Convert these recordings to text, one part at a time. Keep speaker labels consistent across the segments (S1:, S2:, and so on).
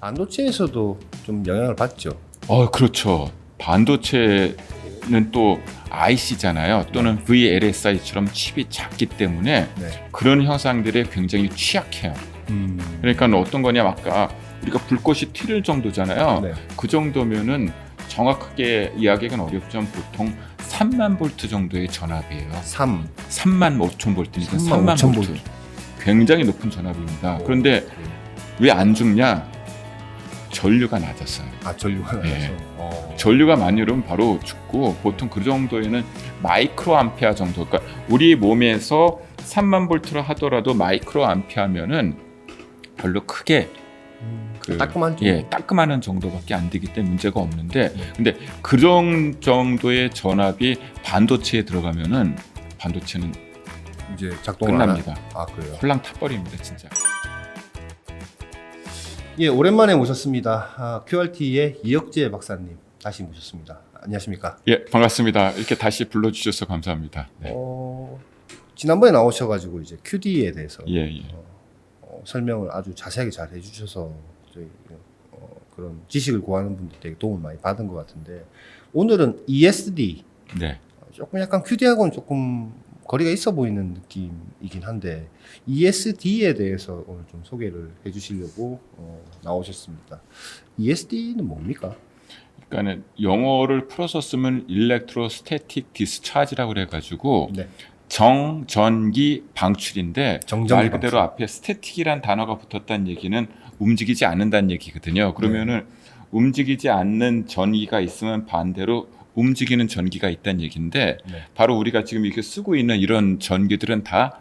S1: 반도체에서도 좀 영향을 받죠.
S2: 그렇죠. 반도체는 또 IC잖아요. 또는 VLSI처럼 칩이 작기 때문에
S1: 네.
S2: 그런 현상들에 굉장히 취약해요. 그러니까 어떤 거냐, 아까 우리가 불꽃이 튀를 정도잖아요.
S1: 네.
S2: 그 정도면은 정확하게 이야기하기는 어렵지만 보통 3만 볼트 정도의 전압이에요. 3만 5천 볼트니까 3만
S1: 5천
S2: 볼트.
S1: 볼트.
S2: 굉장히 높은 전압입니다. 그런데 왜 안 죽냐? 전류가 낮았어요.
S1: 전류가
S2: 네.
S1: 나서.
S2: 전류가 많이 오르면 바로 죽고, 보통 그 정도에는 마이크로 암페어 정도, 그러니까 우리 몸에서 3만 볼트로 하더라도 마이크로 암페어면은 별로 크게
S1: 따끔한 정도.
S2: 따끔한 정도밖에 안 되기 때문에 문제가 없는데, 근데 그런 정도의 전압이 반도체에 들어가면은 반도체는
S1: 이제 작동을
S2: 끝납니다.
S1: 그래요.
S2: 홀랑 타버립니다, 진짜.
S1: 예, 오랜만에 모셨습니다. QRT의 이혁재 박사님 다시 모셨습니다. 안녕하십니까?
S2: 예, 반갑습니다. 이렇게 다시 불러주셔서 감사합니다. 네.
S1: 지난번에 나오셔가지고 이제 QD에 대해서
S2: 예.
S1: 설명을 아주 자세하게 잘 해주셔서 저희 그런 지식을 구하는 분들 되게 도움을 많이 받은 것 같은데, 오늘은 ESD,
S2: 네.
S1: 조금 약간 QD하고는 조금 거리가 있어 보이는 느낌이긴 한데, ESD에 대해서 오늘 좀 소개를 해주시려고 나오셨습니다. ESD는 뭡니까?
S2: 그러니까는 영어를 풀어서 쓰면 일렉트로스태틱 디스차지라고 그래가지고
S1: 네.
S2: 정전기 방출인데,
S1: 정전기
S2: 말 그대로
S1: 방출.
S2: 앞에 스태틱이란 단어가 붙었다는 얘기는 움직이지 않는다는 얘기거든요. 그러면은 움직이지 않는 전기가 있으면 반대로 움직이는 전기가 있다는 얘기인데,
S1: 네.
S2: 바로 우리가 지금 이렇게 쓰고 있는 이런 전기들은 다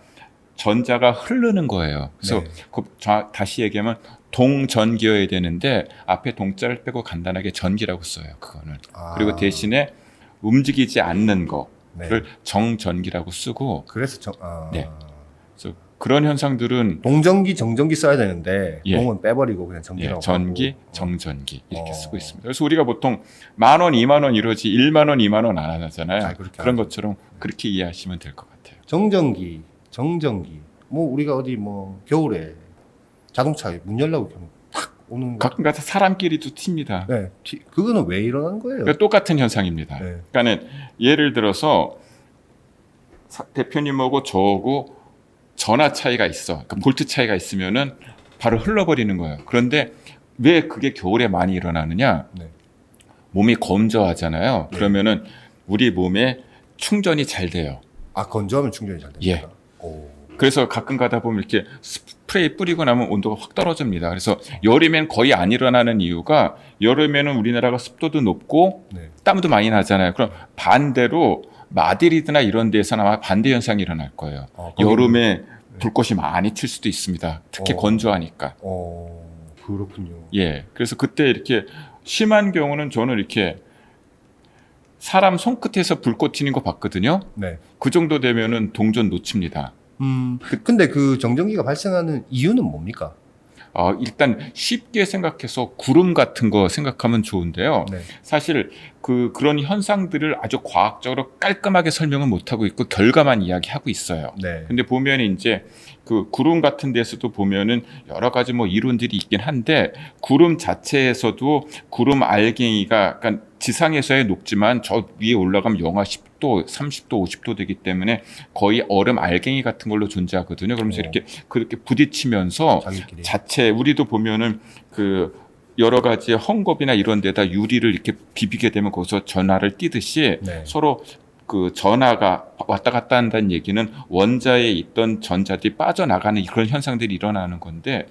S2: 전자가 흐르는 거예요. 그래서
S1: 네.
S2: 다시 얘기하면 동전기여야 되는데 앞에 동자를 빼고 간단하게 전기라고 써요. 그거는. 그리고 대신에 움직이지 않는 거를 정전기라고 쓰고.
S1: 그래서
S2: 네. 그래서 그런 현상들은
S1: 동전기, 정전기 써야 되는데
S2: 예.
S1: 동은 빼버리고 그냥 전기라고
S2: 전기,
S1: 하고.
S2: 정전기 이렇게 쓰고 있습니다. 그래서 우리가 보통 10,000원, 20,000원 이러지 10,000원, 20,000원 안 하잖아요. 그런 것처럼 그렇게 이해하시면 될 것 같아요.
S1: 정전기, 정전기. 뭐 우리가 어디 뭐 겨울에 자동차 문 열려고 그러면 탁 오는 거.
S2: 가끔가다 사람끼리도 튑니다.
S1: 네. 그거는 왜 일어나는 거예요?
S2: 그러니까 똑같은 현상입니다.
S1: 네.
S2: 그러니까는 예를 들어서 대표님하고 저하고 전하 차이가 있어. 그러니까 볼트 차이가 있으면은 바로 흘러버리는 거예요. 그런데 왜 그게 겨울에 많이 일어나느냐?
S1: 네.
S2: 몸이 건조하잖아요. 그러면은 우리 몸에 충전이 잘 돼요.
S1: 건조하면 충전이 잘 됩니다.
S2: 예. 그래서 가끔 가다 보면 이렇게 스프레이 뿌리고 나면 온도가 확 떨어집니다. 그래서 여름엔 거의 안 일어나는 이유가, 여름에는 우리나라가 습도도 높고 땀도 많이 나잖아요. 그럼 반대로 마드리드나 이런 데서는 아마 반대 현상이 일어날 거예요. 여름에 불꽃이 많이 튈 수도 있습니다. 특히 건조하니까.
S1: 그렇군요.
S2: 예. 그래서 그때 이렇게 심한 경우는 저는 이렇게 사람 손끝에서 불꽃 튀는 거 봤거든요.
S1: 네.
S2: 그 정도 되면은 동전 놓칩니다.
S1: 근데 그 정전기가 발생하는 이유는 뭡니까?
S2: 일단 쉽게 생각해서 구름 같은 거 생각하면 좋은데요.
S1: 네.
S2: 사실 그런 현상들을 아주 과학적으로 깔끔하게 설명은 못하고 있고 결과만 이야기하고 있어요.
S1: 네.
S2: 근데 보면 이제 그 구름 같은 데서도 보면은 여러 가지 뭐 이론들이 있긴 한데, 구름 자체에서도 구름 알갱이가, 그러니까 지상에서야 녹지만 저 위에 올라가면 영하 10도, 30도, 50도 되기 때문에 거의 얼음 알갱이 같은 걸로 존재하거든요. 그러면서 이렇게 그렇게 부딪히면서
S1: 자기끼리.
S2: 자체, 우리도 보면은 그 여러 가지 헝겊이나 이런 데다 유리를 이렇게 비비게 되면 거기서 전하를 띄듯이 서로 그 전하가 왔다 갔다 한다는 얘기는 원자에 있던 전자들이 빠져나가는 그런 현상들이 일어나는 건데,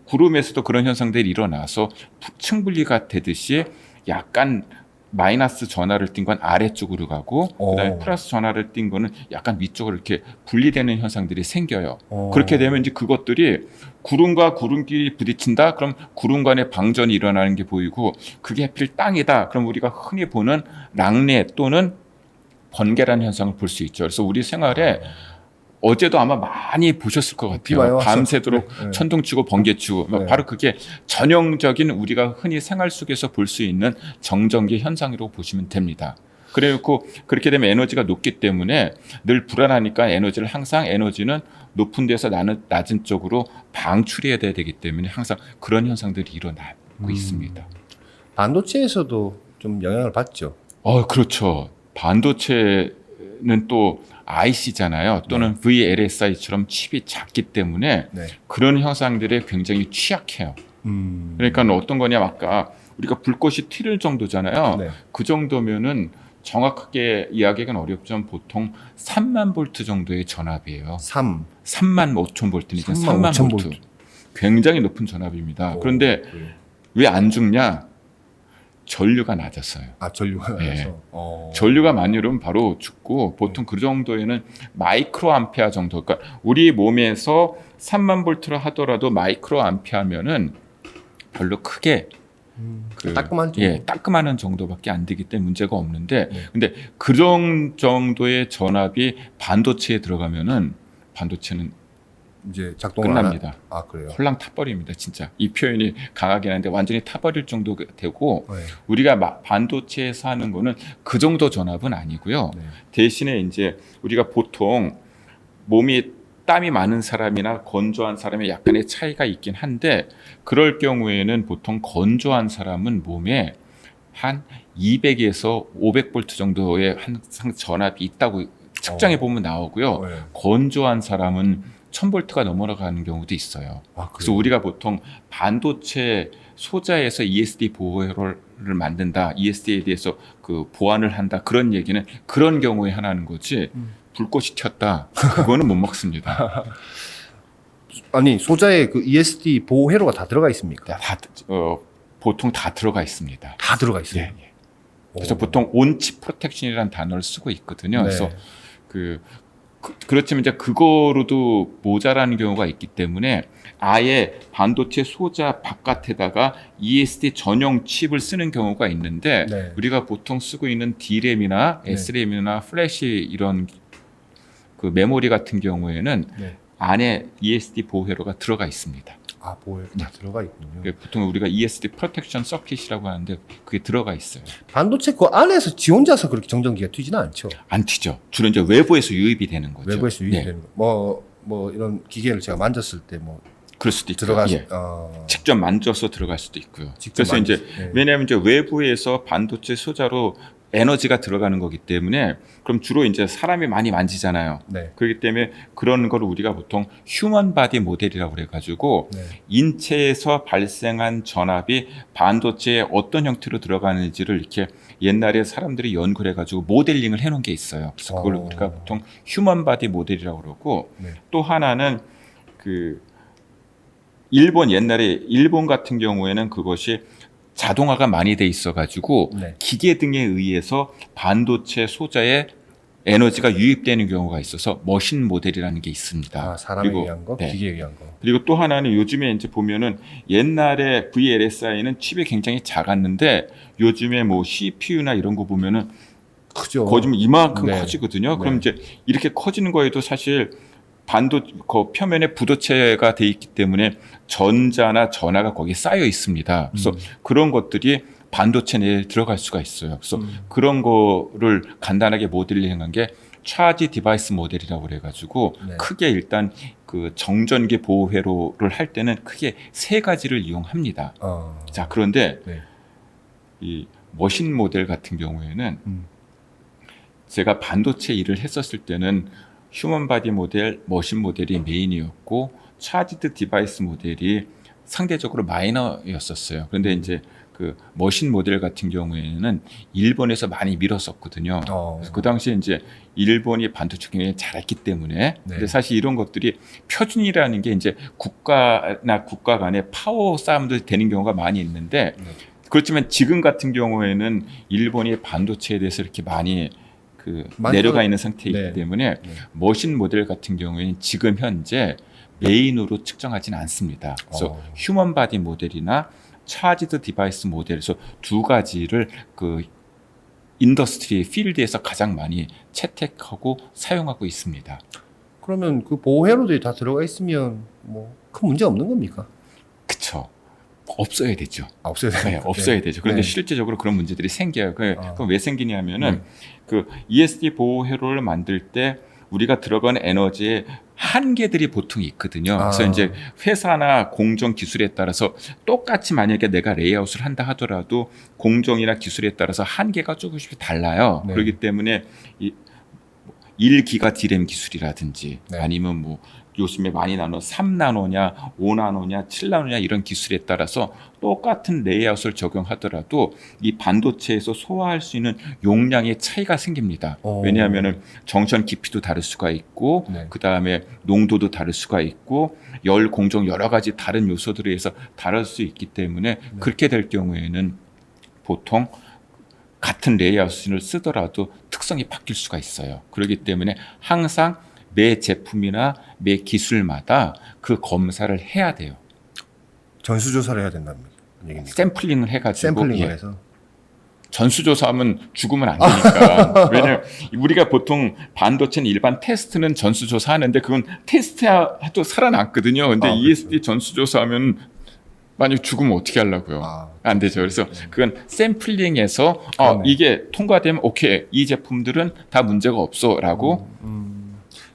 S2: 구름에서도 그런 현상들이 일어나서 층분리가 되듯이 약간 마이너스 전하를 띈 건 아래쪽으로 가고, 그다음에 플러스 전하를 띈 거는 약간 위쪽으로 이렇게 분리되는 현상들이 생겨요. 그렇게 되면 이제 그것들이 구름과 구름끼리 부딪힌다? 그럼 구름 간의 방전이 일어나는 게 보이고, 그게 하필 땅이다? 그럼 우리가 흔히 보는 랑례 또는 번개라는 현상을 볼 수 있죠. 그래서 우리 생활에 어제도 아마 많이 보셨을 것 같아요. 밤새도록 천둥치고 번개치고. 바로 그게 전형적인 우리가 흔히 생활 속에서 볼 수 있는 정전기 현상이라고 보시면 됩니다. 그래놓고 그렇게 되면 에너지가 높기 때문에 늘 불안하니까 에너지는 높은 데서 낮은 쪽으로 방출해야 되기 때문에 항상 그런 현상들이 일어나고 있습니다.
S1: 반도체에서도 좀 영향을 받죠.
S2: 그렇죠. 반도체는 또 IC잖아요. 또는 VLSI처럼 칩이 작기 때문에
S1: 네.
S2: 그런 현상들에 굉장히 취약해요. 그러니까 어떤 거냐, 아까 우리가 불꽃이 튀를 정도잖아요.
S1: 네.
S2: 그 정도면은 정확하게 이야기하기는 어렵지만 보통 3만 볼트 정도의 전압이에요. 3만 5천 볼트니까 3만 볼트. 굉장히 높은 전압입니다. 그런데 왜 안 죽냐? 전류가 낮았어요.
S1: 전류가 낮아서.
S2: 네. 전류가 많이 오르면 바로 죽고, 보통 그 정도에는 마이크로 암페어 정도. 그러니까 우리 몸에서 3만 볼트를 하더라도 마이크로 암페어면은 별로 크게
S1: 따끔한 정도.
S2: 따끔한 정도밖에 안 되기 때문에 문제가 없는데, 근데 그런 정도의 전압이 반도체에 들어가면은 반도체는
S1: 이제 작동을
S2: 끝납니다.
S1: 그래요.
S2: 홀랑 타버립니다. 진짜 이 표현이 강하긴 한데 완전히 타버릴 정도 되고,
S1: 네.
S2: 우리가 반도체에서 하는 거는 그 정도 전압은 아니고요.
S1: 네.
S2: 대신에 이제 우리가 보통 몸이 땀이 많은 사람이나 건조한 사람의 약간의 차이가 있긴 한데, 그럴 경우에는 보통 건조한 사람은 몸에 한 200에서 500볼트 정도의 항상 전압이 있다고 측정해 보면 나오고요.
S1: 네.
S2: 건조한 사람은 1000볼트가 넘어가는 경우도 있어요. 그래서 우리가 보통 반도체 소자에서 ESD 보호회로를 만든다, ESD에 대해서 그 보완을 한다, 그런 얘기는 그런 경우에 하나는 거지. 불꽃이 튀었다, 그거는 못 먹습니다.
S1: 아니, 소자에 그 ESD 보호 회로가 다 들어가 있습니까?
S2: 보통 다 들어가 있습니다.
S1: 다 들어가 있어요.
S2: 예. 그래서 보통 온칩 프로텍션이라는 단어를 쓰고 있거든요.
S1: 네.
S2: 그래서 그렇지만 이제 그거로도 모자라는 경우가 있기 때문에 아예 반도체 소자 바깥에다가 ESD 전용 칩을 쓰는 경우가 있는데,
S1: 네.
S2: 우리가 보통 쓰고 있는 D램이나 SRAM이나 플래시 이런 그 메모리 같은 경우에는 안에 ESD 보호 회로가 들어가 있습니다.
S1: 보호회로 다 들어가 있군요.
S2: 보통 우리가 ESD 프로텍션 서킷이라고 하는데 그게 들어가 있어요.
S1: 반도체 그 안에서 지 혼자서 그렇게 정전기가 튀지는 않죠.
S2: 안 튀죠. 주로 이제 외부에서 유입이 되는 거죠.
S1: 외부에서 유입이 되는 거. 뭐 이런 기계를 제가 만졌을 때 뭐
S2: 그럴 수도 있고, 직접 만져서 들어갈 수도 있고요. 그래서 이제 왜냐하면 이제 외부에서 반도체 소자로 에너지가 들어가는 거기 때문에, 그럼 주로 이제 사람이 많이 만지잖아요. 그렇기 때문에 그런 걸 우리가 보통 휴먼 바디 모델이라고 그래가지고 인체에서 발생한 전압이 반도체에 어떤 형태로 들어가는지를 이렇게 옛날에 사람들이 연구를 해가지고 모델링을 해놓은 게 있어요. 그래서 그걸 우리가 보통 휴먼 바디 모델이라고 그러고, 또 하나는 옛날에 일본 같은 경우에는 그것이 자동화가 많이 돼 있어가지고 기계 등에 의해서 반도체 소자에 에너지가 유입되는 경우가 있어서 머신 모델이라는 게 있습니다.
S1: 사람에 의한 거, 기계에 의한 거.
S2: 그리고 또 하나는 요즘에 이제 보면은 옛날에 VLSI는 칩이 굉장히 작았는데 요즘에 뭐 CPU나 이런 거 보면은
S1: 크죠.
S2: 거의 이만큼 커지거든요. 그럼 이제 이렇게 커지는 거에도 사실 그 표면에 부도체가 돼 있기 때문에 전자나 전하가 거기에 쌓여 있습니다. 그래서 그런 것들이 반도체 내에 들어갈 수가 있어요. 그래서 그런 거를 간단하게 모델링한 게 차지 디바이스 모델이라고 그래가지고 크게 일단 그 정전기 보호 회로를 할 때는 크게 3가지를 이용합니다. 자, 그런데 이 머신 모델 같은 경우에는 제가 반도체 일을 했었을 때는 휴먼 바디 모델, 머신 모델이 메인이었고 차지드 디바이스 모델이 상대적으로 마이너였었어요. 그런데 이제 그 머신 모델 같은 경우에는 일본에서 많이 밀었었거든요. 그래서 그 당시에 이제 일본이 반도체 굉장히 잘했기 때문에. 근데 사실 이런 것들이 표준이라는 게 이제 국가나 국가 간의 파워 싸움도 되는 경우가 많이 있는데, 그렇지만 지금 같은 경우에는 일본이 반도체에 대해서 이렇게 많이 내려가 있는 상태이기 때문에 머신 모델 같은 경우에는 지금 현재 메인으로 측정하지는 않습니다. 그래서 휴먼 바디 모델이나 차지드 디바이스 모델에서 2가지를 그 인더스트리 필드에서 가장 많이 채택하고 사용하고 있습니다.
S1: 그러면 그 보호 회로들이 다 들어가 있으면 뭐 큰 문제 없는 겁니까?
S2: 그렇죠. 없어야 되죠.
S1: 없어야 되죠.
S2: 없어야 되죠. 그런데 실제적으로 그런 문제들이 생겨요. 그럼 왜 생기냐면은 그 ESD 보호 회로를 만들 때 우리가 들어간 에너지의 한계들이 보통 있거든요. 그래서 이제 회사나 공정 기술에 따라서 똑같이 만약에 내가 레이아웃을 한다 하더라도 공정이나 기술에 따라서 한계가 조금씩 달라요.
S1: 네.
S2: 그렇기 때문에 1기가 디램 기술이라든지
S1: 네.
S2: 아니면 뭐 요즘에 많이 나오는 3나노냐, 5나노냐, 7나노냐 이런 기술에 따라서 똑같은 레이아웃을 적용하더라도 이 반도체에서 소화할 수 있는 용량의 차이가 생깁니다. 왜냐하면은 정션 깊이도 다를 수가 있고
S1: 네.
S2: 그다음에 농도도 다를 수가 있고 열 공정 여러 가지 다른 요소들에 의해서 다를 수 있기 때문에 그렇게 될 경우에는 보통 같은 레이아웃을 쓰더라도 특성이 바뀔 수가 있어요. 그렇기 때문에 항상 매 제품이나 매 기술마다 그 검사를 해야 돼요.
S1: 전수조사를 해야 된다는 얘기입니다.
S2: 샘플링을 해가지고
S1: 샘플링을 해서
S2: 전수조사하면 죽으면 안 되니까. 왜냐면 우리가 보통 반도체는 일반 테스트는 전수조사하는데 그건 테스트해도 살아남거든요. 근데 ESD
S1: 그렇죠.
S2: 전수조사하면 만약 죽으면 어떻게 하려고요? 안 되죠. 그래서 그건 샘플링해서 이게 통과되면 오케이 이 제품들은 다 문제가 없어라고.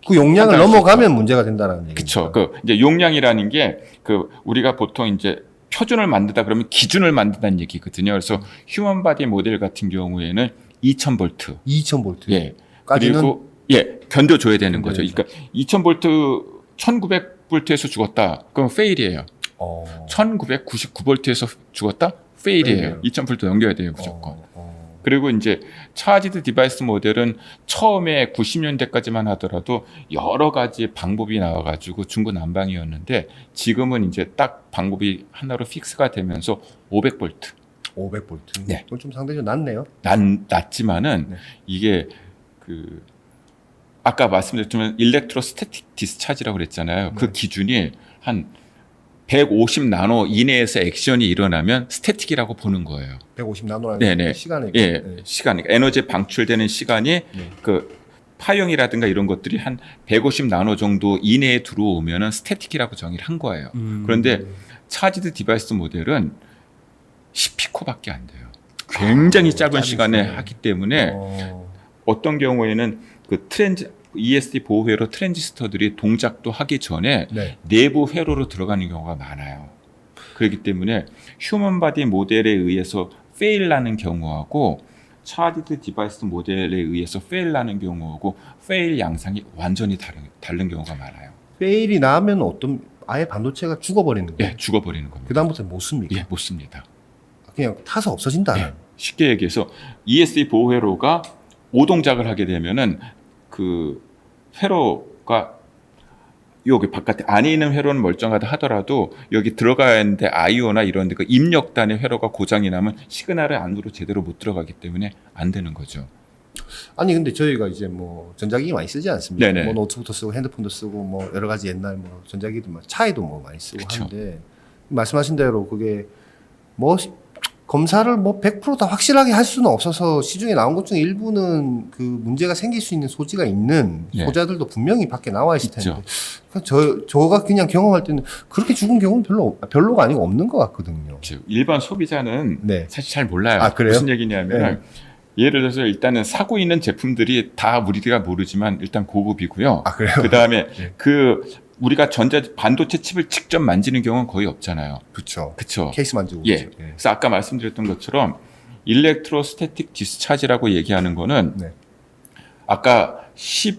S1: 그 용량을 넘어가면 문제가 된다는 얘기죠.
S2: 그렇죠. 그 이제 용량이라는 게 그 우리가 보통 이제 표준을 만들다 그러면 기준을 만든다는 얘기거든요. 그래서 휴먼 바디 모델 같은 경우에는 2000V.
S1: 2000V.
S2: 예. 그리고 견뎌줘야 되는 거죠.
S1: 견뎌야죠.
S2: 그러니까 2000V, 1900V에서 죽었다. 그럼 페일이에요. 1999V에서 죽었다? 페일이에요. 2000V 넘겨야 돼요, 무조건. 그리고 이제 차지드 디바이스 모델은 처음에 90년대까지만 하더라도 여러 가지 방법이 나와가지고 중구난방이었는데 지금은 이제 딱 방법이 하나로 픽스가 되면서 500V.
S1: 500V.
S2: 네.
S1: 그건 좀 상대적으로 낮네요.
S2: 낮지만은
S1: 네.
S2: 이게 그 아까 말씀드렸지만 일렉트로스태틱 디스차지라고 그랬잖아요. 그 기준이 한 150 나노 이내에서 액션이 일어나면 스태틱이라고 보는 거예요.
S1: 150 나노라는
S2: 네네.
S1: 시간이.
S2: 시간. 에너지 방출되는 시간이 그 파형이라든가 이런 것들이 한 150 나노 정도 이내에 들어오면은 스태틱이라고 정의를 한 거예요. 그런데 차지드 디바이스 모델은 10피코밖에 안 돼요. 굉장히 짧은 시간에 하기 때문에 어떤 경우에는 그 ESD 보호 회로 트랜지스터들이 동작도 하기 전에 내부 회로로 들어가는 경우가 많아요. 그렇기 때문에 휴먼 바디 모델에 의해서 페일 나는 경우하고 차지드 디바이스 모델에 의해서 페일 나는 경우하고 페일 양상이 완전히 다른 경우가 많아요.
S1: 페일이 나면 아예 반도체가 죽어버리는 거예요?
S2: 예, 죽어버리는 겁니다.
S1: 그다음부터 못 씁니까?
S2: 예, 못 씁니다.
S1: 그냥 타서 없어진다.
S2: 예, 쉽게 얘기해서 ESD 보호 회로가 오동작을 하게 되면은 그 회로가 여기 바깥에 안에 있는 회로는 멀쩡하다 하더라도 여기 들어가야 하는데 아이오나 이런 데 그 입력단의 회로가 고장이 나면 시그널을 안으로 제대로 못 들어가기 때문에 안 되는 거죠.
S1: 아니 근데 저희가 이제 뭐 전자기기 많이 쓰지 않습니까?
S2: 네네.
S1: 뭐 노트북도 쓰고 핸드폰도 쓰고 뭐 여러 가지 옛날 뭐 전자기기도 차에도 뭐 많이 쓰고
S2: 그쵸.
S1: 하는데 말씀하신 대로 그게 뭐 검사를 뭐 100% 다 확실하게 할 수는 없어서 시중에 나온 것 중에 일부는 그 문제가 생길 수 있는 소지가 있는 소자들도 분명히 밖에 나와 있을 텐데 저가 그냥 경험할 때는 그렇게 죽은 경우는 별로가 아니고 없는 것 같거든요.
S2: 일반 소비자는 사실 잘 몰라요.
S1: 그래요?
S2: 무슨 얘기냐면 예를 들어서 일단은 사고 있는 제품들이 다 우리가 모르지만 일단 고급이고요.
S1: 그래요?
S2: 그 다음에 우리가 반도체 칩을 직접 만지는 경우는 거의 없잖아요.
S1: 그렇죠.
S2: 그렇죠.
S1: 케이스 만지고.
S2: 그래서 아까 말씀드렸던 것처럼 일렉트로스태틱 디스차지라고 얘기하는 거는 아까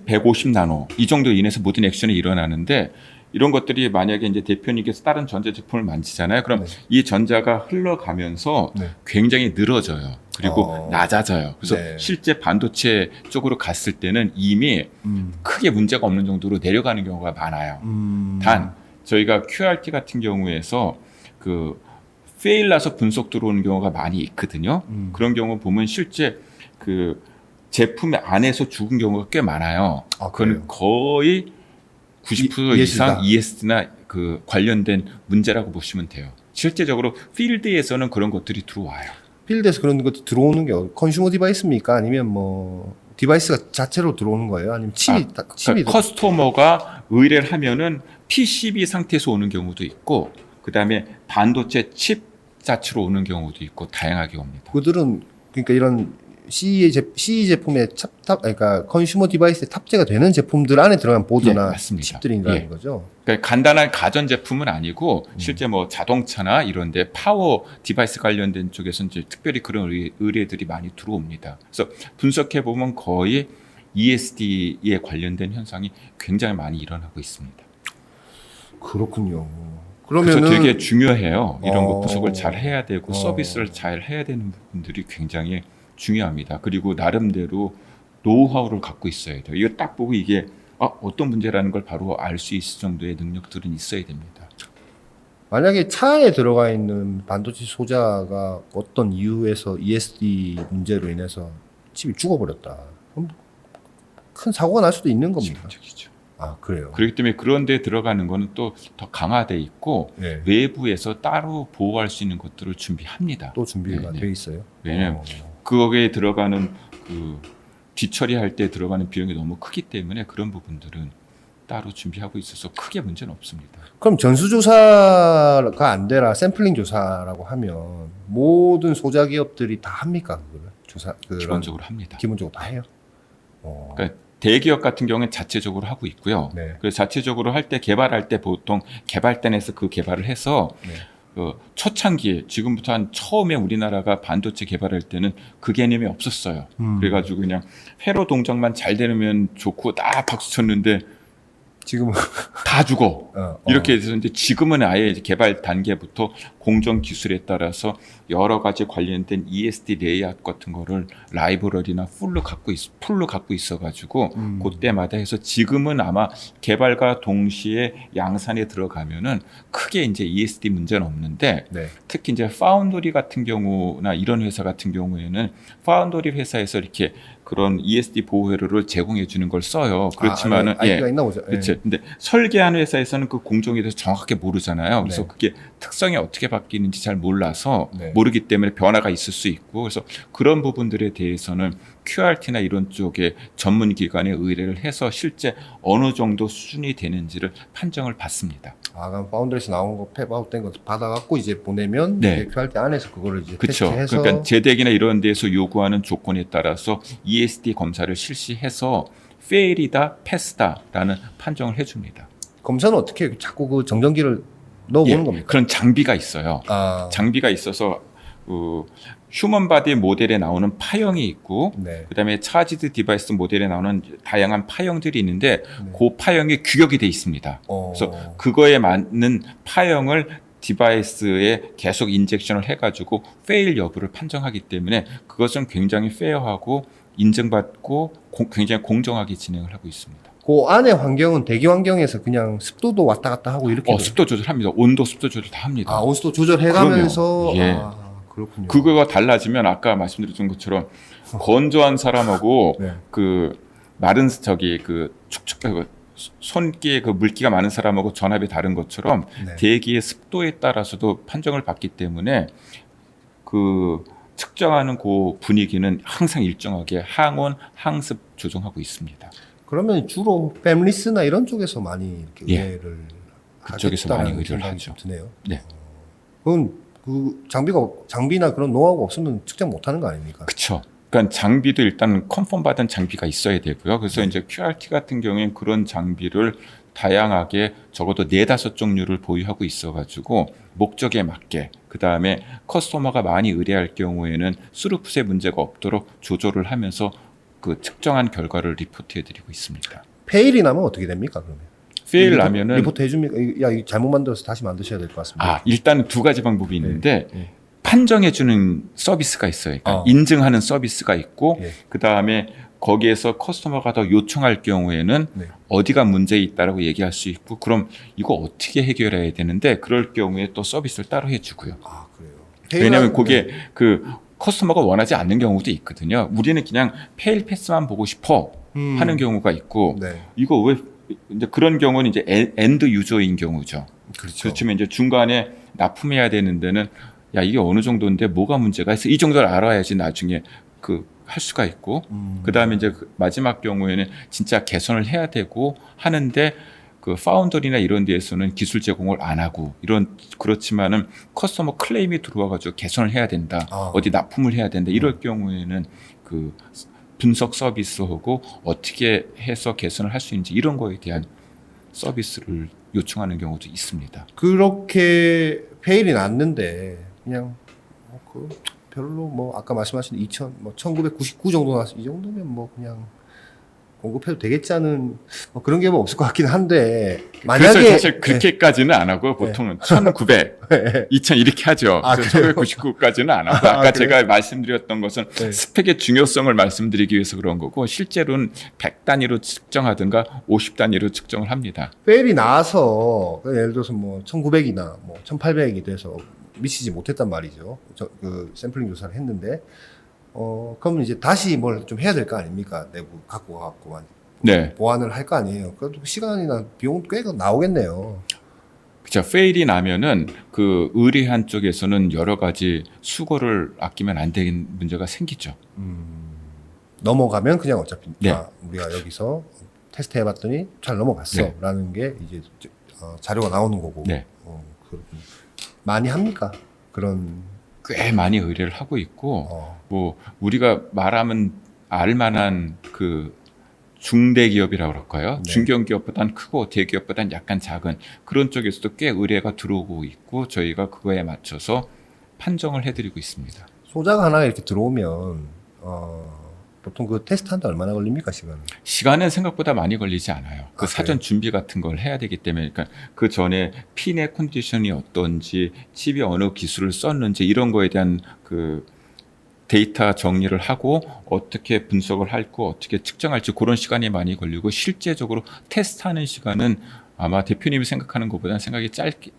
S2: 150 나노 이 정도 인해서 모든 액션이 일어나는데 이런 것들이 만약에 이제 대표님께서 다른 전자 제품을 만지잖아요. 그럼 이 전자가 흘러가면서 굉장히 늘어져요. 그리고 낮아져요. 그래서 실제 반도체 쪽으로 갔을 때는 이미 크게 문제가 없는 정도로 내려가는 경우가 많아요. 단 저희가 QRT 같은 경우에서 그 페일 나서 분석 들어오는 경우가 많이 있거든요. 그런 경우 보면 실제 그 제품 안에서 죽은 경우가 꽤 많아요. 그건 거의 90% 이상 ESD나 그 관련된 문제라고 보시면 돼요. 실제적으로 필드에서는 그런 것들이 들어와요.
S1: 필드에서 그런 것도 들어오는 게 컨슈머 디바이스입니까? 아니면 뭐 디바이스가 자체로 들어오는 거예요? 아니면 칩이
S2: 그러니까 커스터머가 의뢰를 하면은 PCB 상태에서 오는 경우도 있고 그다음에 반도체 칩 자체로 오는 경우도 있고 다양하게 옵니다.
S1: 그들은 그러니까 이런 CE 제품에 그러니까 컨슈머 디바이스에 탑재가 되는 제품들 안에 들어간 보드나
S2: 맞습니다.
S1: 칩들이라는
S2: 예.
S1: 거죠.
S2: 그러니까 간단한 가전 제품은 아니고 실제 뭐 자동차나 이런데 파워 디바이스 관련된 쪽에서 이제 특별히 그런 의뢰들이 많이 들어옵니다. 그래서 분석해 보면 거의 ESD에 관련된 현상이 굉장히 많이 일어나고 있습니다.
S1: 그렇군요.
S2: 그래서
S1: 그러면은
S2: 되게 중요해요. 이런 거
S1: 어.
S2: 분석을 잘 해야 되고
S1: 어.
S2: 서비스를 잘 해야 되는 부분들이 굉장히 중요합니다. 그리고 나름대로 노하우를 갖고 있어야 돼요. 이거 딱 보고 이게 어떤 문제라는 걸 바로 알 수 있을 정도의 능력들은 있어야 됩니다.
S1: 만약에 차에 들어가 있는 반도체 소자가 어떤 이유에서 ESD 문제로 인해서 칩이 죽어버렸다. 그럼 큰 사고가 날 수도 있는 겁니다.
S2: 지금적이죠.
S1: 아, 그래요.
S2: 그렇기 때문에 그런 데 들어가는 거는 또 더 강화돼 있고
S1: 네.
S2: 외부에서 따로 보호할 수 있는 것들을 준비합니다.
S1: 또 준비가
S2: 네,
S1: 돼 있어요.
S2: 왜냐하면 거기에 들어가는 그 뒤처리할 때 들어가는 비용이 너무 크기 때문에 그런 부분들은 따로 준비하고 있어서 크게 문제는 없습니다.
S1: 그럼 전수조사가 안 되라 샘플링 조사라고 하면 모든 소자 기업들이 다 합니까? 그거를 조사
S2: 기본적으로 합니다.
S1: 기본적으로 다 해요.
S2: 그러니까 대기업 같은 경우는 자체적으로 하고 있고요.
S1: 네.
S2: 그래서 자체적으로 할 때 개발할 때 보통 개발단에서 그 개발을 해서
S1: 네.
S2: 초창기에 지금부터 한 처음에 우리나라가 반도체 개발할 때는 그 개념이 없었어요. 그래가지고 그냥 회로 동작만 잘 되면 좋고 딱 박수 쳤는데
S1: 지금은
S2: 다 죽어. 이렇게 해서 이제 지금은 아예 이제 개발 단계부터 공정 기술에 따라서 여러 가지 관련된 ESD 레이아웃 같은 거를 라이브러리나 풀로 갖고 있어가지고 그때마다 해서 지금은 아마 개발과 동시에 양산에 들어가면은 크게 이제 ESD 문제는 없는데
S1: 네.
S2: 특히 이제 파운더리 같은 경우나 이런 회사 같은 경우에는 파운더리 회사에서 이렇게 그런 ESD 보호 회로를 제공해 주는 걸 써요. 그렇지만은
S1: IP가 있나 보죠.
S2: 그렇죠. 근데 설계하는 회사에서는 그 공정에 대해서 정확하게 모르잖아요. 그래서
S1: 네.
S2: 그게 특성이 어떻게 바뀌는지 잘 몰라서
S1: 네.
S2: 모르기 때문에 변화가 있을 수 있고 그래서 그런 부분들에 대해서는 QRT나 이런 쪽에 전문 기관에 의뢰를 해서 실제 어느 정도 수준이 되는지를 판정을 받습니다.
S1: 그럼 파운드리에서 나온 거 팹아웃 된 거 받아갖고 이제 보내면
S2: 네.
S1: 이제 QRT 안에서 그거를 이제
S2: 그렇죠.
S1: 테스트해서
S2: 그러니까 제덱이나 이런 데서 요구하는 조건에 따라서 ESD 검사를 실시해서 페일이다, 패스다라는 판정을 해줍니다.
S1: 검사는 어떻게 해요? 자꾸 그 정전기를 넣어보는 겁니까?
S2: 그런 장비가 있어요. 장비가 있어서 휴먼 바디 모델에 나오는 파형이 있고
S1: 네.
S2: 그다음에 차지드 디바이스 모델에 나오는 다양한 파형들이 있는데
S1: 네.
S2: 그 파형이 규격이 돼 있습니다. 그래서 그거에 맞는 파형을 디바이스에 계속 인젝션을 해가지고 페일 여부를 판정하기 때문에 그것은 굉장히 페어하고 인증받고 굉장히 공정하게 진행을 하고 있습니다.
S1: 그 안에 환경은 대기 환경에서 그냥 습도도 왔다 갔다 하고 이렇게
S2: 습도 조절합니다. 온도, 습도 조절 다 합니다.
S1: 온습도 조절해가면서
S2: 그럼요. 예.
S1: 그렇군요.
S2: 그거가 달라지면 아까 말씀드렸던 것처럼 건조한 사람하고
S1: 네.
S2: 그 마른 손기에 그 물기가 많은 사람하고 전압이 다른 것처럼
S1: 네.
S2: 대기의 습도에 따라서도 판정을 받기 때문에 그 측정하는 그 분위기는 항상 일정하게 항온, 항습 조정하고 있습니다.
S1: 그러면 주로 팹리스나 이런 쪽에서 많이 이렇게
S2: 예.
S1: 의뢰를
S2: 그쪽에서 많이
S1: 하겠다는
S2: 의뢰를
S1: 생각이
S2: 하죠.
S1: 드네요.
S2: 네.
S1: 그건 그 장비나 그런 노하우가 없으면 측정 못하는 거 아닙니까?
S2: 그렇죠. 그러니까 장비도 일단 컨펌 받은 장비가 있어야 되고요. 그래서 이제 QRT 같은 경우에는 그런 장비를 다양하게 적어도 4-5종류를 보유하고 있어가지고 목적에 맞게 그 다음에 커스터머가 많이 의뢰할 경우에는 스루풋에 문제가 없도록 조절을 하면서 그 측정한 결과를 리포트해드리고 있습니다.
S1: 페일이 나면 어떻게 됩니까? 그러면
S2: 페일 나면은
S1: 리포트 해줍니까? 야, 이거 잘못 만들어서 다시 만드셔야 될 것 같습니다.
S2: 일단 2가지 방법이 있는데
S1: 네.
S2: 판정해주는 서비스가 있어요. 그러니까 인증하는 서비스가 있고
S1: 네.
S2: 그 다음에 거기에서 커스터머가 더 요청할 경우에는
S1: 네.
S2: 어디가 문제 있다라고 얘기할 수 있고 그럼 이거 어떻게 해결해야 되는데 그럴 경우에 또 서비스를 따로 해주고요.
S1: 그래요.
S2: 왜냐하면 그게 그 커스터머가 원하지 않는 경우도 있거든요. 우리는 그냥 페일 패스만 보고 싶어 하는 경우가 있고
S1: 네.
S2: 이거 왜 이제 그런 경우는 이제 엔드 유저인 경우죠.
S1: 그렇죠.
S2: 그렇지만 이제 중간에 납품해야 되는 데는 야 이게 어느 정도인데 뭐가 문제가 있어 이 정도를 알아야지 나중에 할 수가 있고 그 다음에 이제 마지막 경우에는 진짜 개선을 해야 되고 하는데 그 파운더리나 이런 데에서는 기술 제공을 안 하고 그렇지만은 커스터머 클레임이 들어와가지고 개선을 해야 된다 어디 납품을 해야 된다 이럴 경우에는 그 분석 서비스하고 어떻게 해서 개선을 할 수 있는지 이런 거에 대한 서비스를 요청하는 경우도 있습니다.
S1: 그렇게 페일이 났는데 그냥 그 별로 뭐 아까 말씀하신 1999 정도 나왔어. 이 정도면 뭐 그냥 공급해도 되겠지 않은 뭐 그런 게 뭐 없을 것 같긴 한데 만약에
S2: 그래서 사실 그렇게까지는 안 하고 보통은 1900, 2000 이렇게 하죠.
S1: 아,
S2: 그래서 1999까지는 안 하고 아까 제가 말씀드렸던 것은
S1: 네.
S2: 스펙의 중요성을 말씀드리기 위해서 그런 거고 실제로는 100 단위로 측정하든가 50 단위로 측정을 합니다.
S1: 페일이 나서 예를 들어서 뭐 1900이나 뭐 1800이 돼서 미치지 못했단 말이죠. 그 샘플링 조사를 했는데 그러면 이제 다시 뭘 좀 해야 될 거 아닙니까? 내부 갖고 와갖고
S2: 네.
S1: 보완을 할 거 아니에요. 그래도 시간이나 비용 꽤 나오겠네요.
S2: 그렇죠. 페일이 나면은 그 의뢰한 쪽에서는 여러 가지 수고를 아끼면 안 되는 문제가 생기죠.
S1: 넘어가면 그냥 어차피
S2: 네.
S1: 우리가 여기서 테스트 해봤더니 잘 넘어갔어
S2: 네.
S1: 라는 게 이제 자료가 나오는 거고.
S2: 네.
S1: 그렇군요. 많이 합니까? 그런
S2: 꽤 많이 의뢰를 하고 있고 뭐 우리가 말하면 알만한 그 중대 기업이라고 그럴까요?
S1: 네.
S2: 중견기업보다는 크고 대기업보다는 약간 작은 그런 쪽에서도 꽤 의뢰가 들어오고 있고 저희가 그거에 맞춰서 판정을 해드리고 있습니다.
S1: 소자가 하나 이렇게 들어오면 보통 그 테스트하는데 얼마나 걸립니까, 시간은?
S2: 시간은 생각보다 많이 걸리지 않아요. 그 사전
S1: 그래요?
S2: 준비 같은 걸 해야 되기 때문에 그러니까 그 전에 핀의 컨디션이 어떤지 칩이 어느 기술을 썼는지 이런 거에 대한 그 데이터 정리를 하고 어떻게 분석을 할고 어떻게 측정할지 그런 시간이 많이 걸리고 실제적으로 테스트하는 시간은 아마 대표님이 생각하는 것보다는 생각이 짧게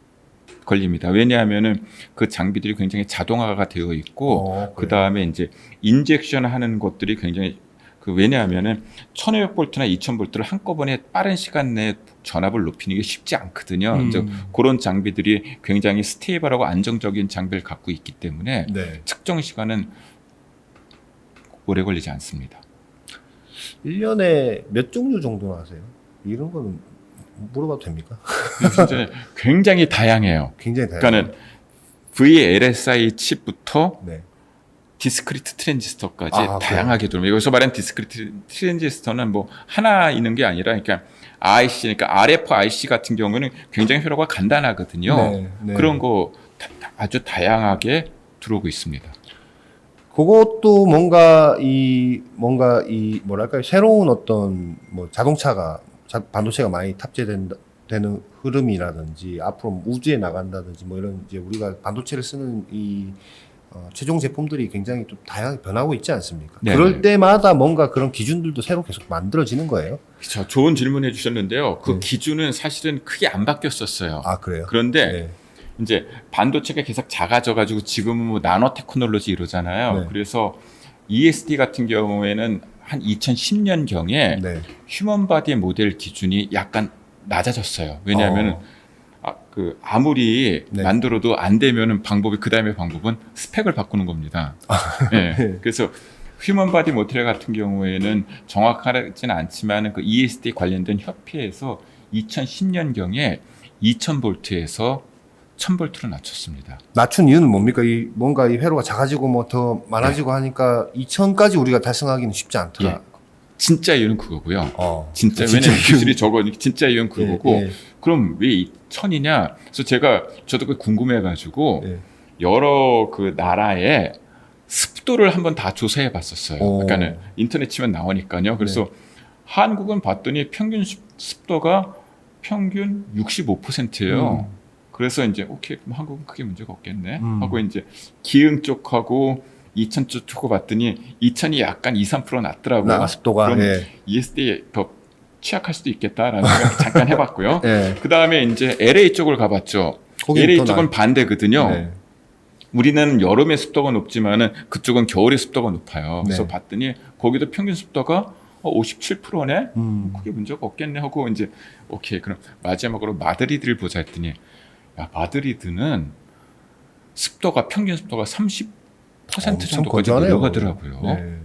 S2: 걸립니다. 왜냐하면은 그 장비들이 굉장히 자동화가 되어 있고 그 다음에 이제 인젝션 하는 것들이 굉장히 왜냐하면은 1500볼트나 2000볼트를 한꺼번에 빠른 시간 내에 전압을 높이는 게 쉽지 않거든요. 이제 그런 장비들이 굉장히 스테이블하고 안정적인 장비를 갖고 있기 때문에
S1: 네.
S2: 측정 시간은 오래 걸리지 않습니다.
S1: 1년에 몇 종류 정도나 하세요? 이런 거는 물어봐도 됩니까?
S2: 진짜 굉장히 다양해요.
S1: 굉장히 다양해요.
S2: 그러니까는 VLSI 칩부터
S1: 네.
S2: 디스크리트 트랜지스터까지
S1: 아,
S2: 다양하게 들어옵니다. 여기서 말하는 디스크리트 트랜지스터는 뭐 하나 있는 게 아니라 그러니까 IC, 그러니까 RFIC 같은 경우는 굉장히 회로가 간단하거든요.
S1: 네, 네.
S2: 그런 거 아주 다양하게 들어오고 있습니다.
S1: 그것도 뭔가 이 뭐랄까요, 새로운 어떤 뭐 자동차가 반도체가 많이 탑재되는 흐름이라든지 앞으로 우주에 나간다든지 뭐 이런 이제 우리가 반도체를 쓰는 이 최종 제품들이 굉장히 좀 다양하게 변하고 있지 않습니까?
S2: 네,
S1: 그럴 때마다 뭔가 그런 기준들도 새로 계속 만들어지는 거예요.
S2: 그렇죠. 좋은 질문해 주셨는데요. 그 기준은 사실은 크게 안 바뀌었었어요.
S1: 아, 그래요?
S2: 그런데
S1: 네.
S2: 이제 반도체가 계속 작아져가지고 지금은 뭐 나노 테크놀로지 이러잖아요.
S1: 네.
S2: 그래서 ESD 같은 경우에는 한 2010년경에
S1: 네.
S2: 휴먼 바디 모델 기준이 약간 낮아졌어요. 왜냐하면 아무리
S1: 네.
S2: 만들어도 안 되면은 그 다음에 방법은 스펙을 바꾸는 겁니다. 네. 그래서 휴먼 바디 모델 같은 경우에는 정확하지는 않지만 그 ESD 관련된 협회에서 2010년경에 2000볼트에서 1000볼트로 낮췄습니다.
S1: 낮춘 이유는 뭡니까? 뭔가 이 회로가 작아지고 뭐 더 많아지고 하니까 2000까지 우리가 달성하기는 쉽지 않더라.
S2: 예. 진짜 이유는 그거고요. 진짜
S1: 진짜
S2: 왜냐면 기술이 적으니까 진짜 이유는 그거고.
S1: 예.
S2: 그럼 왜 1000이냐? 그래서 저도 그 궁금해가지고
S1: 예.
S2: 여러 그 나라의 습도를 한번 다 조사해 봤었어요. 그러니까는 인터넷 치면 나오니까요. 그래서 한국은 봤더니 평균 습도가 평균 65%예요. 그래서 이제 오케이, 그럼 한국은 크게 문제가 없겠네 하고 이제 기흥 쪽하고 이천 쪽 봤더니 이천이 약간 2~3% 낮더라고요.
S1: 습도가.
S2: 그럼
S1: 예.
S2: ESD에 더 취약할 수도 있겠다라는 생각 잠깐 해봤고요.
S1: 예.
S2: 그 다음에 이제 LA 쪽을 가봤죠. LA 쪽은 반대거든요.
S1: 네.
S2: 우리는 여름에 습도가 높지만은 그쪽은 겨울에 습도가 높아요. 그래서
S1: 네.
S2: 봤더니 거기도 평균 습도가 57%네. 크게 문제가 없겠네 하고 이제 오케이, 그럼 마지막으로 마드리드를 보자 했더니 야, 마드리드는 평균 습도가 30% 정도까지 내려가더라고요.
S1: 네.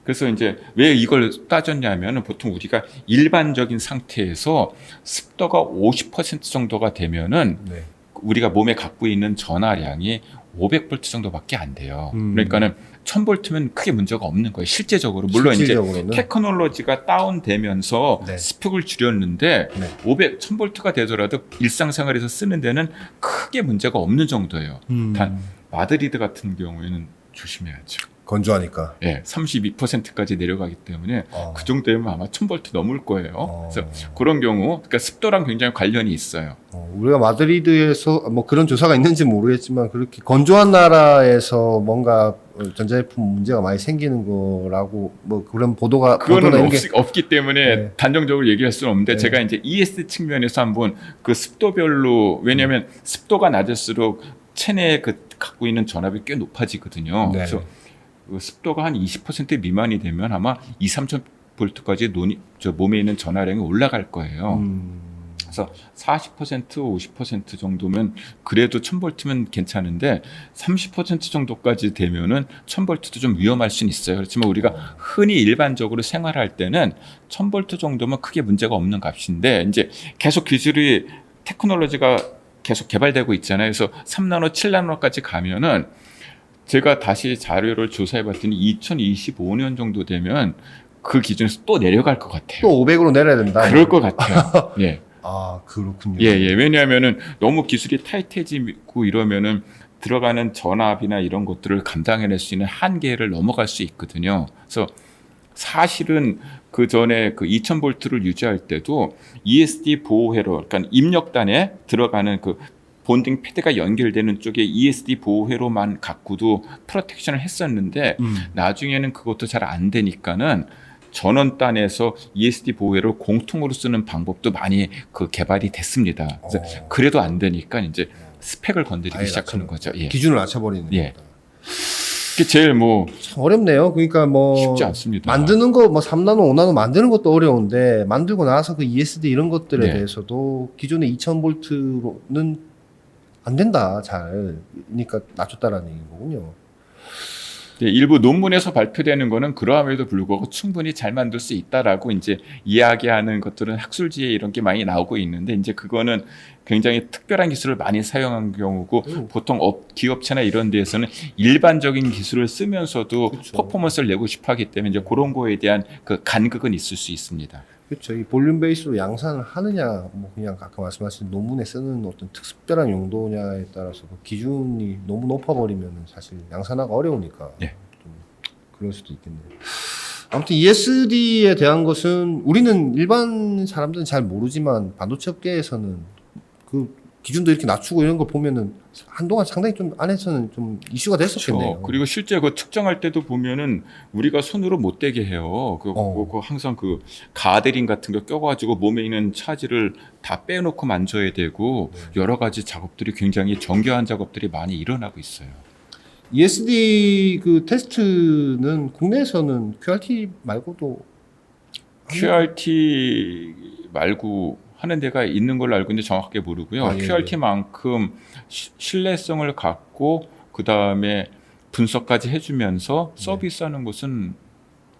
S2: 그래서 이제 왜 이걸 따졌냐면 보통 우리가 일반적인 상태에서 습도가 50% 정도가 되면은
S1: 네.
S2: 우리가 몸에 갖고 있는 전하량이 500V 정도밖에 안 돼요. 그러니까는 1000V면 크게 문제가 없는 거예요. 실제적으로. 물론
S1: 실질적으로는?
S2: 이제 테크놀로지가 다운되면서
S1: 네.
S2: 스펙을 줄였는데
S1: 네.
S2: 1000V가 되더라도 일상생활에서 쓰는 데는 크게 문제가 없는 정도예요. 단 마드리드 같은 경우에는 조심해야죠.
S1: 건조하니까.
S2: 예, 32%까지 내려가기 때문에 그 정도면 아마 1000V 넘을 거예요. 그래서 그런 경우, 그러니까 습도랑 굉장히 관련이 있어요.
S1: 우리가 마드리드에서 뭐 그런 조사가 있는지 모르겠지만 그렇게 건조한 나라에서 뭔가 전자제품 문제가 많이 생기는 거라고 뭐 그런 보도나
S2: 그거는
S1: 이런 게
S2: 없기 때문에
S1: 네.
S2: 단정적으로 얘기할 수는 없는데
S1: 네.
S2: 제가 이제 ES 측면에서 한번 그 습도별로 왜냐하면 습도가 낮을수록 체내에 그 갖고 있는 전압이 꽤 높아지거든요.
S1: 네.
S2: 그래서 그 습도가 한 20% 미만이 되면 아마 2-3,000V까지 몸에 있는 전화량이 올라갈 거예요. 그래서 40%, 50% 정도면 그래도 1000V면 괜찮은데 30% 정도까지 되면은 1000V도 좀 위험할 수는 있어요. 그렇지만 우리가 흔히 일반적으로 생활할 때는 1000V 정도면 크게 문제가 없는 값인데 이제 계속 기술이 테크놀로지가 계속 개발되고 있잖아요. 그래서 3나노, 7나노까지 가면은 제가 다시 자료를 조사해 봤더니 2025년 정도 되면 그 기준에서 또 내려갈 것 같아요.
S1: 또 500으로 내려야 된다.
S2: 그럴 것 같아요. 예.
S1: 아, 그렇군요.
S2: 예, 예. 왜냐하면은 너무 기술이 타이트해지고 이러면은 들어가는 전압이나 이런 것들을 감당해낼 수 있는 한계를 넘어갈 수 있거든요. 그래서 사실은 그 전에 그 2000V를 유지할 때도 ESD 보호회로, 그러니까 입력단에 들어가는 그 본딩 패드가 연결되는 쪽에 ESD 보호회로만 갖고도 프로텍션을 했었는데 나중에는 그것도 잘 안 되니까는 전원단에서 ESD 보호회로 공통으로 쓰는 방법도 많이 그 개발이 됐습니다. 그래서 그래도 안 되니까 이제 스펙을 건드리기 시작하는 거죠. 예.
S1: 기준을 낮춰버리는
S2: 예.
S1: 겁니다.
S2: 그게 제일 뭐
S1: 참 어렵네요. 그러니까 뭐
S2: 쉽지 않습니다.
S1: 만드는 거 뭐 3나노, 5나노 만드는 것도 어려운데 만들고 나서 그 ESD 이런 것들에
S2: 네.
S1: 대해서도 기존의 2000V로는 안 된다. 잘. 그러니까 낮췄다라는 얘기인 거군요.
S2: 네, 일부 논문에서 발표되는 거는 그러함에도 불구하고 충분히 잘 만들 수 있다라고 이제 이야기하는 것들은 학술지에 이런 게 많이 나오고 있는데 이제 그거는 굉장히 특별한 기술을 많이 사용한 경우고 보통 기업체나 이런 데에서는 일반적인 기술을 쓰면서도
S1: 그렇죠.
S2: 퍼포먼스를 내고 싶어 하기 때문에 이제 그런 거에 대한 그 간극은 있을 수 있습니다.
S1: 그렇죠. 이 볼륨 베이스로 양산을 하느냐, 뭐 그냥 아까 말씀하신 논문에 쓰는 어떤 특별한 용도냐에 따라서 그 기준이 너무 높아버리면 사실 양산하기가 어려우니까
S2: 네.
S1: 좀 그럴 수도 있겠네요. 아무튼 ESD에 대한 것은 우리는 일반 사람들은 잘 모르지만 반도체 업계에서는 그 기준도 이렇게 낮추고 이런 거 보면은 한동안 상당히 좀 안에서는 좀 이슈가 됐었겠네요.
S2: 그렇죠. 그리고 실제 그 측정할 때도 보면은 우리가 손으로 못 대게 해요. 그 항상 그 가드링 같은 거 껴가지고 몸에 있는 차지를 다 빼놓고 만져야 되고 여러 가지 작업들이 굉장히 정교한 작업들이 많이 일어나고 있어요.
S1: ESD 그 테스트는 국내에서는 QRT 말고도
S2: QRT 말고 하는 데가 있는 걸로 알고 있는데 정확하게 모르고요.
S1: 예,
S2: QRT만큼 신뢰성을 갖고 그 다음에 분석까지 해주면서 서비스하는 곳은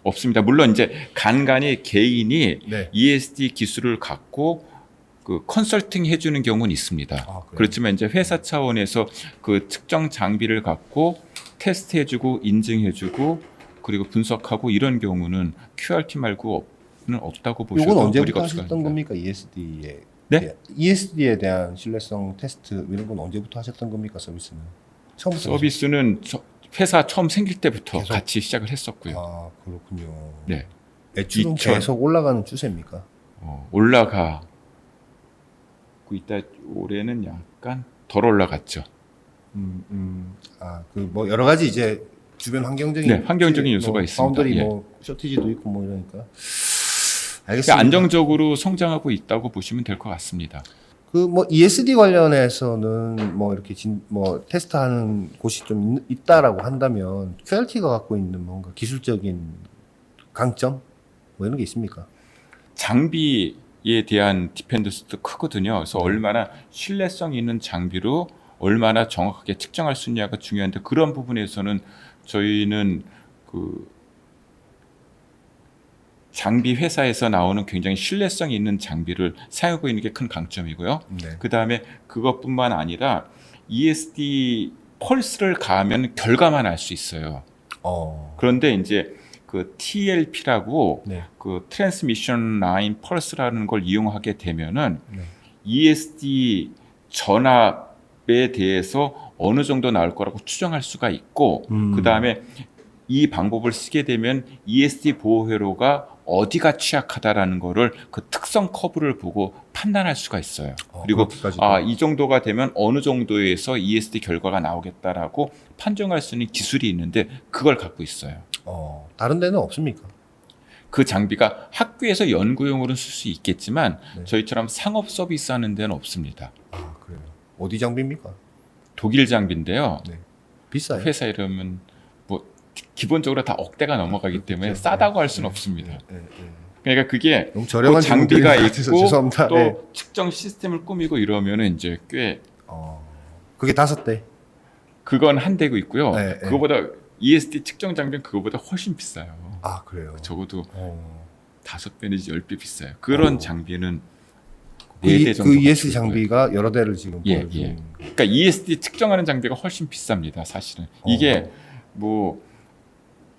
S2: 없습니다. 물론 이제 간간히 개인이
S1: 네.
S2: ESD 기술을 갖고 그 컨설팅 해주는 경우는 있습니다. 그렇지만 이제 회사 차원에서 그 측정 장비를 갖고 테스트해주고 인증해주고 그리고 분석하고 이런 경우는 QRT 말고 는 없다고 보셔도
S1: 이건 언제부터
S2: 무리가
S1: 하셨던
S2: 없을
S1: 겁니까? ESD에
S2: 네?
S1: ESD에 대한 신뢰성 테스트 이런 건 언제부터 하셨던 겁니까? 서비스는 처음부터
S2: 서비스는 회사 처음 생길 때부터
S1: 계속?
S2: 같이 시작을 했었고요.
S1: 아 그렇군요.
S2: 네.
S1: 매출은
S2: 2000
S1: 계속 올라가는 추세입니까?
S2: 올라가고 있다. 올해는 약간 덜 올라갔죠.
S1: 아그 뭐 여러 가지 이제 주변 환경적인
S2: 네, 환경적인 요소가
S1: 뭐
S2: 있습니다.
S1: 파운더리
S2: 예.
S1: 뭐 쇼티지도 있고 뭐 이러니까.
S2: 그러니까
S1: 알겠습니다.
S2: 안정적으로 성장하고 있다고 보시면 될 것 같습니다.
S1: 그 뭐 ESD 관련해서는 뭐 이렇게 뭐 테스트하는 곳이 좀 있다라고 한다면 QRT가 갖고 있는 뭔가 기술적인 강점 뭐 이런 게 있습니까?
S2: 장비에 대한 디펜던스도 크거든요. 그래서 얼마나 신뢰성 있는 장비로 얼마나 정확하게 측정할 수 있냐가 중요한데 그런 부분에서는 저희는 그 장비 회사에서 나오는 굉장히 신뢰성 있는 장비를 사용하고 있는 게 큰 강점이고요.
S1: 네.
S2: 그 다음에 그것뿐만 아니라 ESD 펄스를 가하면 결과만 알 수 있어요. 그런데 이제 그 TLP라고
S1: 네.
S2: 그 트랜스미션 라인 펄스라는 걸 이용하게 되면은
S1: 네.
S2: ESD 전압에 대해서 어느 정도 나올 거라고 추정할 수가 있고 그 다음에 이 방법을 쓰게 되면 ESD 보호 회로가 어디가 취약하다라는 거를 그 특성 커브를 보고 판단할 수가 있어요. 그리고 이 정도가 되면 어느 정도에서 ESD 결과가 나오겠다라고 판정할 수 있는 기술이 있는데 그걸 갖고 있어요.
S1: 다른 데는 없습니까?
S2: 그 장비가 학교에서 연구용으로는 쓸 수 있겠지만
S1: 네.
S2: 저희처럼 상업 서비스 하는 데는 없습니다.
S1: 그래요. 어디 장비입니까?
S2: 독일 장비인데요.
S1: 네. 비싸요?
S2: 회사 이름은 뭐 기본적으로 다 억대가 넘어가기 때문에
S1: 그렇죠.
S2: 싸다고 할 수는 없습니다. 그러니까 그게
S1: 너무 저렴한
S2: 그 장비가 있고
S1: 죄송합니다.
S2: 또
S1: 네.
S2: 측정 시스템을 꾸미고 이러면은 이제 꽤
S1: 그게 5대.
S2: 그건 한 대고 있고요.
S1: 네,
S2: 그거보다 ESD 측정 장비는 그거보다 훨씬 비싸요.
S1: 그래요.
S2: 적어도 5배 내지 10배 비싸요. 그런 장비는 4대 정도.
S1: 그 ESD 장비가 여러 대를 지금 보여주는.
S2: 예. 그러니까 ESD 측정하는 장비가 훨씬 비쌉니다. 사실은 이게 뭐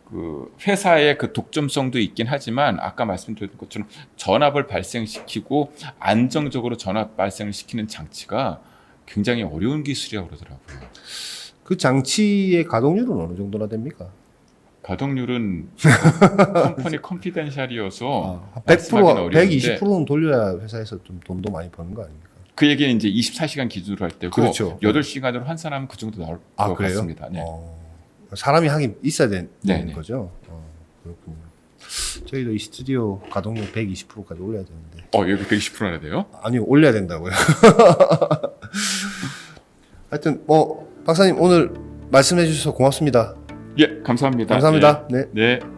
S2: 그 회사의 그 독점성도 있긴 하지만 아까 말씀드린 것처럼 전압을 발생시키고 안정적으로 전압 발생을 시키는 장치가 굉장히 어려운 기술이라고 그러더라고요.
S1: 그 장치의 가동률은 어느 정도나 됩니까?
S2: 가동률은 컴퍼니 컨피덴셜이어서
S1: 100%, 120%는 돌려야 회사에서 좀 돈도 많이 버는 거 아닙니까?
S2: 그 얘기는 이제 24시간 기준으로 할 때고
S1: 그렇죠.
S2: 8시간으로 환산하면 그 정도 나올 것
S1: 그래요?
S2: 같습니다. 네.
S1: 사람이 하긴 있어야 되는
S2: 네네.
S1: 거죠. 그렇군요. 저희도 이 스튜디오 가동률 120%까지 올려야 되는데.
S2: 여기 120%나 돼요?
S1: 아니요, 올려야 된다고요. 하여튼 박사님 오늘 말씀해 주셔서 고맙습니다.
S2: 예, 감사합니다.
S1: 감사합니다.
S2: 네.
S1: 네.
S2: 네.